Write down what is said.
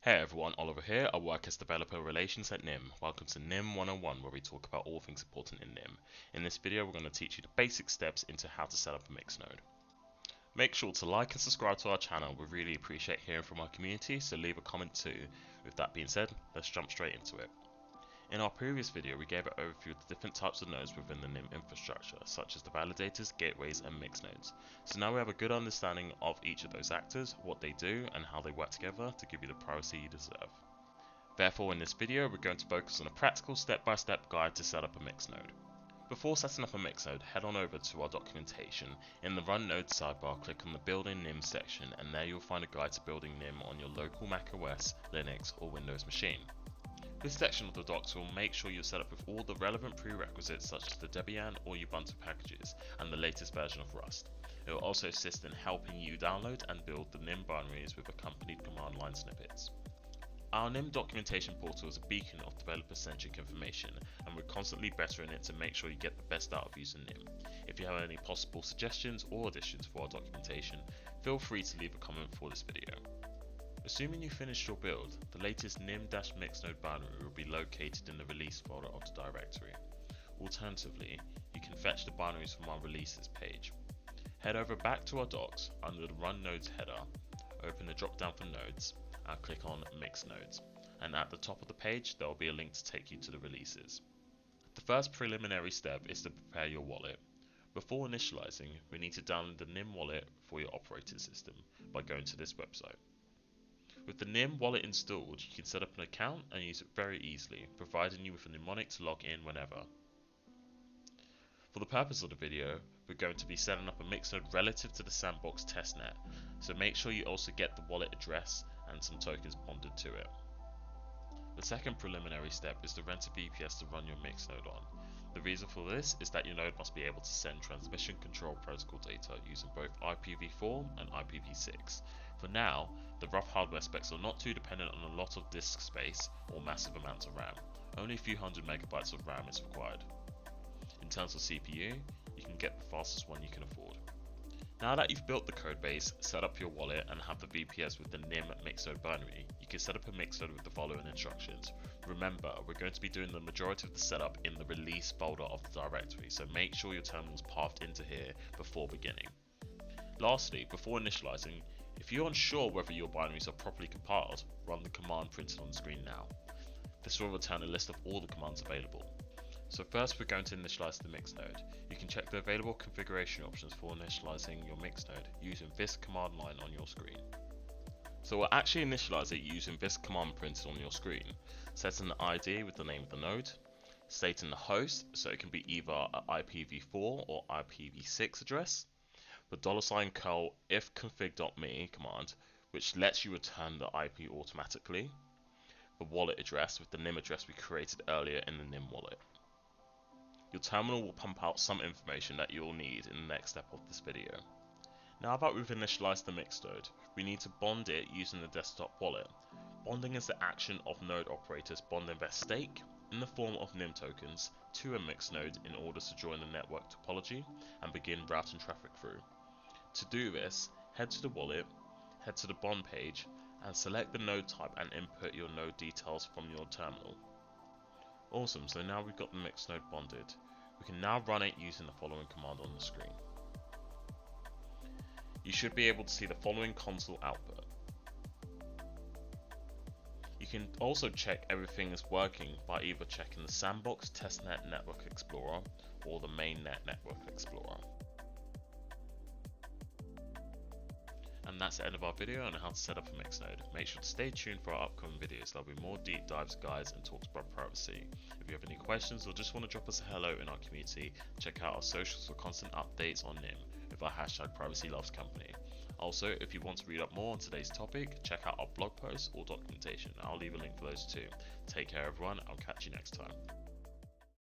Hey everyone, Oliver here. I work as Developer Relations at NYM. Welcome to NYM 101, where we talk about all things important in NYM. In this video, we're going to teach you the basic steps into how to set up a mixed node. Make sure to like and subscribe to our channel. We really appreciate hearing from our community, so leave a comment too. With that being said, let's jump straight into it. In our previous video, we gave an overview of the different types of nodes within the NYM infrastructure, such as the validators, gateways, and mixed nodes. So now we have a good understanding of each of those actors, what they do, and how they work together to give you the privacy you deserve. Therefore, in this video, we're going to focus on a practical step-by-step guide to set up a mixed node. Before setting up a mixed node, head on over to our documentation. In the Run Node sidebar, click on the Building NYM section, and there you'll find a guide to building NYM on your local macOS, Linux, or Windows machine. This section of the docs will make sure you're set up with all the relevant prerequisites such as the Debian or Ubuntu packages and the latest version of Rust. It will also assist in helping you download and build the NYM binaries with accompanied command line snippets. Our NYM documentation portal is a beacon of developer-centric information, and we're constantly bettering it to make sure you get the best out of using NYM. If you have any possible suggestions or additions for our documentation, feel free to leave a comment for this video. Assuming you finished your build, the latest NYM-mixed-node binary will be located in the release folder of the directory. Alternatively, you can fetch the binaries from our releases page. Head over back to our docs under the Run Nodes header, open the drop down for nodes, and click on Mixed Nodes. And at the top of the page, there will be a link to take you to the releases. The first preliminary step is to prepare your wallet. Before initializing, we need to download the NYM wallet for your operating system by going to this website. With the NYM wallet installed, you can set up an account and use it very easily, providing you with a mnemonic to log in whenever. For the purpose of the video, we're going to be setting up a mixed node relative to the sandbox testnet, so make sure you also get the wallet address and some tokens bonded to it. The second preliminary step is to rent a VPS to run your mixed node on. The reason for this is that your node must be able to send transmission control protocol data using both IPv4 and IPv6. For now, the rough hardware specs are not too dependent on a lot of disk space or massive amounts of RAM. Only a few hundred megabytes of RAM is required. In terms of CPU, you can get the fastest one you can afford. Now that you've built the codebase, set up your wallet, and have the VPS with the NYM mixed node binary, you can set up a mixed node with the following instructions. Remember, we're going to be doing the majority of the setup in the release folder of the directory, so make sure your terminal is pathed into here before beginning. Lastly, before initializing, if you're unsure whether your binaries are properly compiled, run the command printed on the screen now. This will return a list of all the commands available. So first we're going to initialize the mixed node. You can check the available configuration options for initializing your mixed node using this command line on your screen. So we'll actually initialize it using this command printed on your screen. Set an ID with the name of the node, stating the host, so it can be either an IPv4 or IPv6 address, the $curl ifconfig.me command, which lets you return the IP automatically, the wallet address with the NYM address we created earlier in the NYM wallet. Your terminal will pump out some information that you'll need in the next step of this video. Now that we've initialized the mixed node, we need to bond it using the desktop wallet. Bonding is the action of node operators bonding their stake in the form of NYM tokens to a mixed node in order to join the network topology and begin routing traffic through. To do this, head to the wallet, head to the bond page, and select the node type and input your node details from your terminal. Awesome, so now we've got the mixed node bonded. We can now run it using the following command on the screen. You should be able to see the following console output. You can also check everything is working by either checking the Sandbox Testnet Network Explorer or the Mainnet Network Explorer. And that's the end of our video on how to set up a mixed node. Make sure to stay tuned for our upcoming videos. There'll be more deep dives, guides, and talks about privacy. If you have any questions or just want to drop us a hello in our community, check out our socials for constant updates on NYM with our hashtag #PrivacyLovesCompany. Also, if you want to read up more on today's topic, check out our blog posts or documentation. I'll leave a link for those too. Take care everyone, I'll catch you next time.